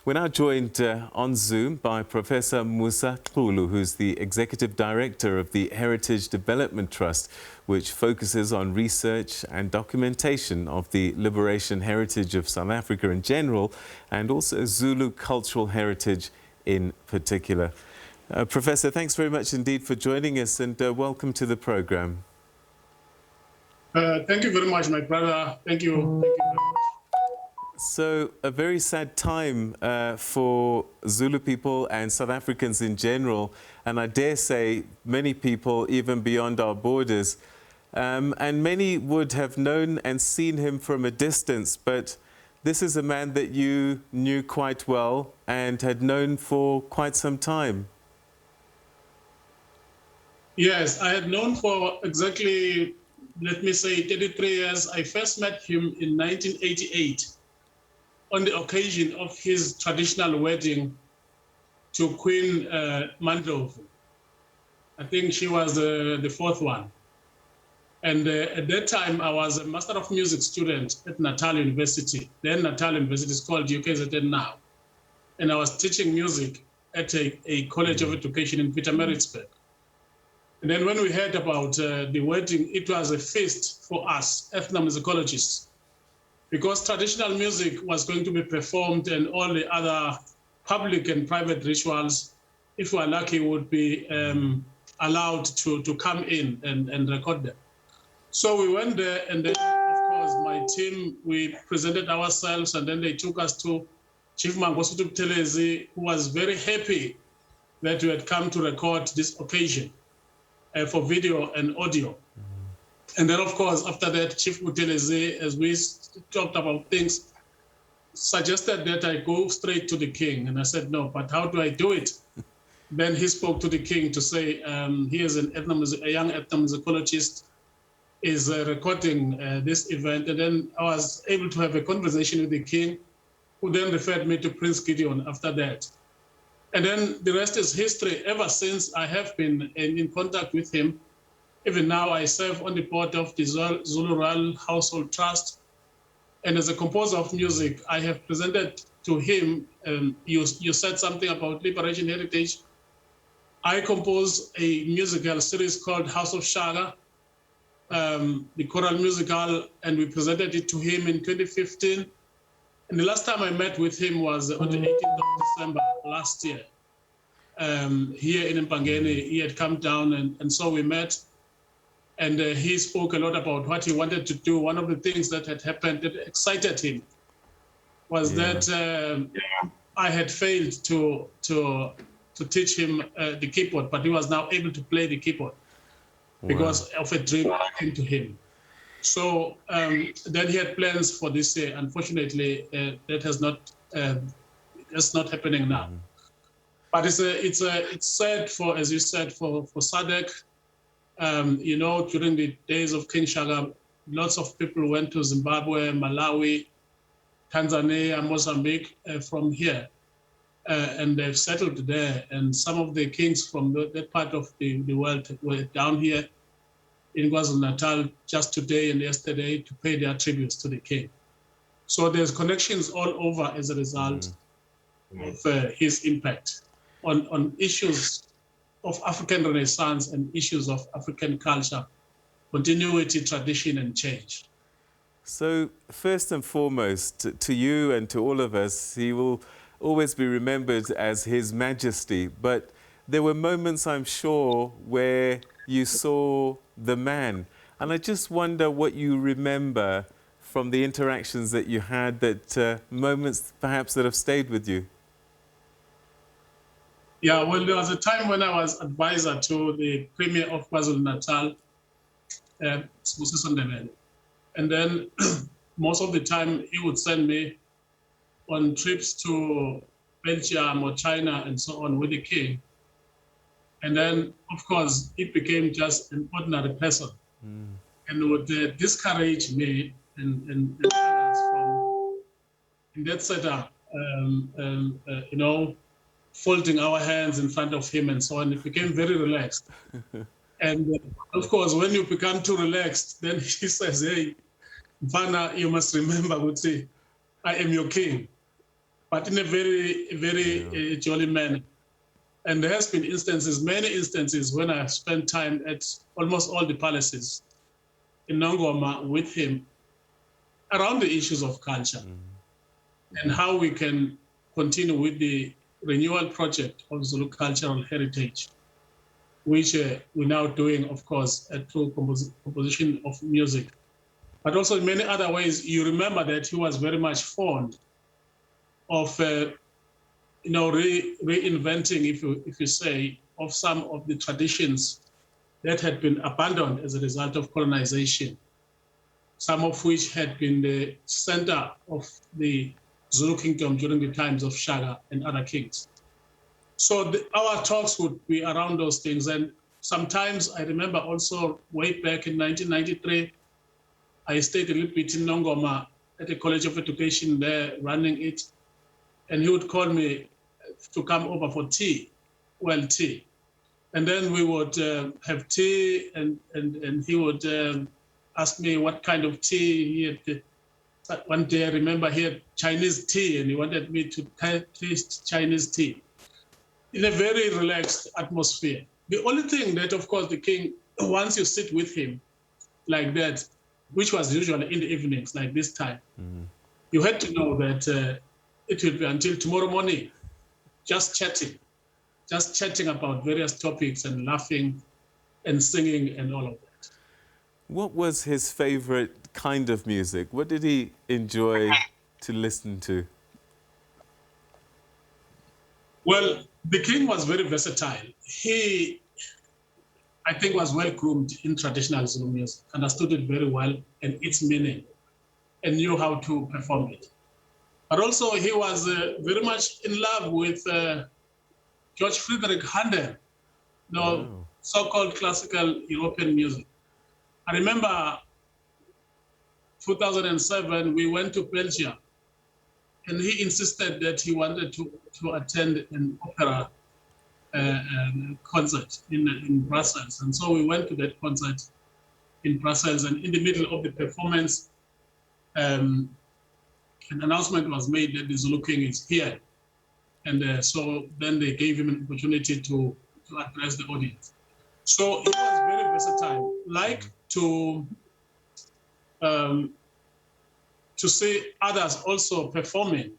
We're now joined on Zoom by Professor Musa, who's the Executive Director of the Heritage Development Trust, which focuses on research and documentation of the liberation heritage of South Africa in general, and also Zulu Cultural Heritage in particular. Professor, thanks very much indeed for joining us, and welcome to the program. Thank you very much, my brother. Thank you. Thank you very much. So, a very sad time for Zulu people and South Africans in general, and I dare say many people even beyond our borders. And many would have known and seen him from a distance, but this is a man that you knew quite well and had known for quite some time. Yes, I had known for exactly, let me say, 33 years. I first met him in 1988 on the occasion of his traditional wedding to Queen Mandlovu. I think she was the fourth one. And at that time, I was a Master of Music student at Natal University. Then Natal University is called UKZN now. And I was teaching music at a College of Education in Pietermaritzburg. And then when we heard about the wedding, it was a feast for us, ethnomusicologists, because traditional music was going to be performed and all the other public and private rituals, if we are lucky, would be allowed to come in and record them. So we went there, and then, of course, my team, we presented ourselves, and then they took us to Chief Mangosuthu Buthelezi, who was very happy that we had come to record this occasion for video and audio. And then, of course, after that, Chief Buthelezi, as we talked about things, suggested that I go straight to the king. And I said, no, but how do I do it? Then he spoke to the king to say, he is a young ethnomusicologist, is recording this event. And then I was able to have a conversation with the king, who then referred me to Prince Gideon after that. And then the rest is history. Ever since, I have been in contact with him. Even now, I serve on the board of the Zulu Royal Household Trust. And as a composer of music, I have presented to him, you said something about liberation heritage. I composed a musical series called House of Shaka, the choral musical, and we presented it to him in 2015. And the last time I met with him was on the 18th of December last year. Here in Mpangeni, he had come down, and so we met. And he spoke a lot about what he wanted to do. One of the things that had happened that excited him was that I had failed to teach him the keyboard, but he was now able to play the keyboard because of a dream that came to him. So then he had plans for this year. Unfortunately, that has not that's not happening now. But it's sad for, as you said, for SADC. You know, during the days of King Shaka, lots of people went to Zimbabwe, Malawi, Tanzania, Mozambique from here, and they've settled there. And some of the kings from that part of the world were down here in KwaZulu-Natal just today and yesterday to pay their tributes to the king. So there's connections all over as a result of his impact on issues of African Renaissance and issues of African culture, continuity, tradition, and change. So first and foremost, to you and to all of us, he will always be remembered as His Majesty. But there were moments, I'm sure, where you saw the man. And I just wonder what you remember from the interactions that you had, that moments perhaps that have stayed with you. Yeah, well, there was a time when I was advisor to the Premier of KwaZulu-Natal, Musa. And then most of the time he would send me on trips to Belgium or China and so on with the king. And then, of course, it became just an ordinary person and would discourage me and others from, in that setup, you know, folding our hands in front of him and so on. It became very relaxed. And of course, when you become too relaxed, then he says, hey, Mfana, you must remember, I am your king. but in a very jolly manner. And there has been many instances when I've spent time at almost all the palaces in Nongoma with him around the issues of culture and how we can continue with the renewal project of Zulu Cultural Heritage, which we're now doing, of course, through composition of music. But also in many other ways, you remember that he was very much fond of reinventing, if you say, of some of the traditions that had been abandoned as a result of colonization, some of which had been the center of the Zulu kingdom during the times of Shaka and other kings. So our talks would be around those things. And sometimes I remember also way back in 1993, I stayed a little bit in Nongoma at the College of Education there, running it. And he would call me to come over for tea. And then we would have tea, and he would ask me what kind of tea he had. One day I remember he had Chinese tea, and he wanted me to taste Chinese tea in a very relaxed atmosphere. The only thing that, of course, the king, once you sit with him like that, which was usually in the evenings like this time, you had to know that it will be until tomorrow morning, just chatting about various topics and laughing and singing and all of that. What was his favorite kind of music? What did he enjoy to listen to? Well, the king was very versatile. He, I think, was well groomed in traditional Zulu music, understood it very well and its meaning, and knew how to perform it. But also he was very much in love with George Friedrich Handel, so-called classical European music. I remember 2007, we went to Belgium, and he insisted that he wanted to attend an opera concert in Brussels. And so we went to that concert in Brussels, and in the middle of the performance, an announcement was made that the Zulu King is here. And so then they gave him an opportunity to address the audience. So he was very versatile, like to see others also performing,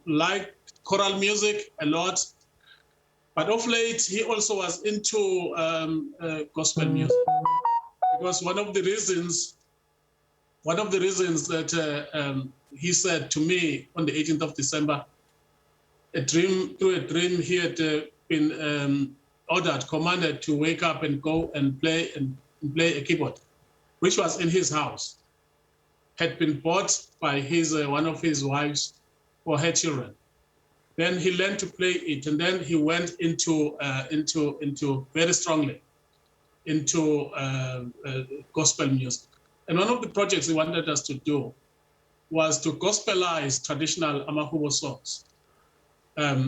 like choral music a lot. But of late, he also was into gospel music, because one of the reasons that he said to me on the 18th of December, through a dream, he had been commanded to wake up and go and play a keyboard, which was in his house, had been bought by one of his wives for her children. Then he learned to play it, and then he went into very strongly into gospel music. And one of the projects he wanted us to do was to gospelize traditional AmaZulu songs,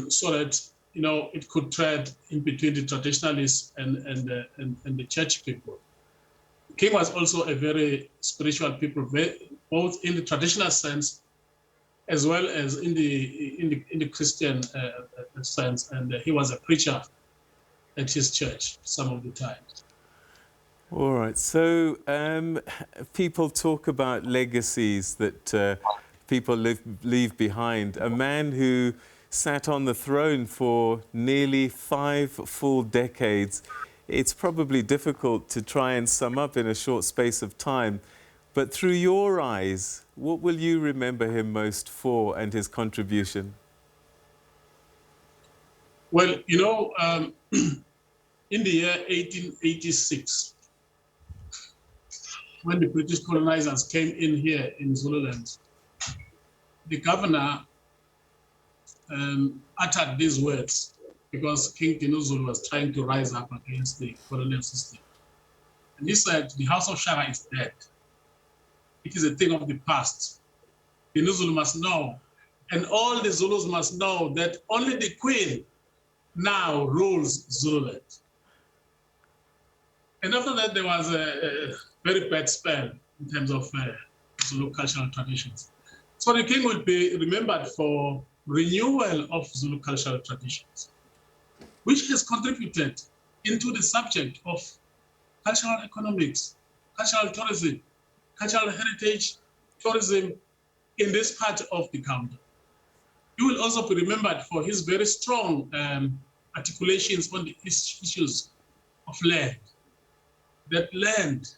so that it could tread in between the traditionalists and the church people. King was also a very spiritual people, both in the traditional sense as well as in the Christian sense, and he was a preacher at his church some of the times. All right, so people talk about legacies that people leave behind. A man who sat on the throne for nearly 5 full decades. It's probably difficult to try and sum up in a short space of time, but through your eyes, what will you remember him most for and his contribution? Well, in the year 1886, when the British colonizers came in here in Zululand, the governor uttered these words because King Dinuzulu was trying to rise up against the colonial system. And he said, the House of Shaka is dead. It is a thing of the past. Dinuzulu must know, and all the Zulus must know, that only the Queen now rules Zululand. And after that, there was a very bad spell in terms of Zulu cultural traditions. So the king will be remembered for renewal of Zulu cultural traditions, which has contributed into the subject of cultural economics, cultural tourism, cultural heritage tourism in this part of the country. He will also be remembered for his very strong articulations on the issues of land. That land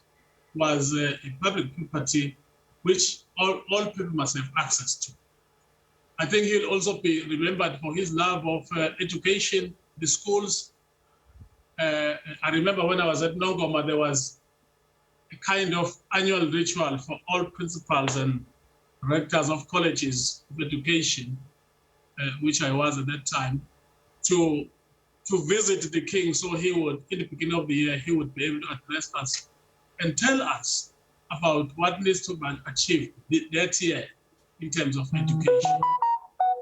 was a public property which all people must have access to. I think he'll also be remembered for his love of education, the schools. I remember when I was at Nongoma, there was a kind of annual ritual for all principals and rectors of colleges of education, which I was at that time, to visit the king. So he would, in the beginning of the year, he would be able to address us and tell us about what needs to be achieved that year in terms of education.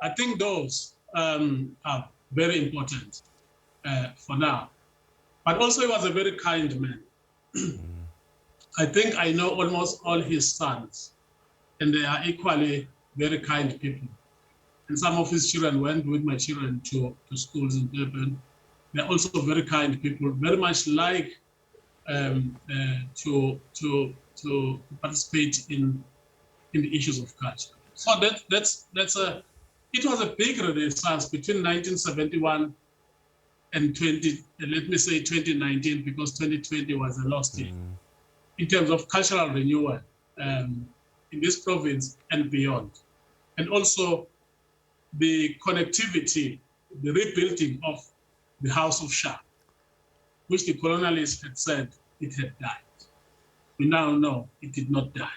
I think those are very important for now. But also he was a very kind man. I think I know almost all his sons, and they are equally very kind people. And some of his children went with my children to schools in Durban. They're also very kind people, very much like to participate in the issues of culture. So it was a big renaissance between 1971 and 2019, because 2020 was a lost year in terms of cultural renewal in this province and beyond. And also the connectivity, the rebuilding of the House of Shah, which the colonialists had said it had died. We now know it did not die.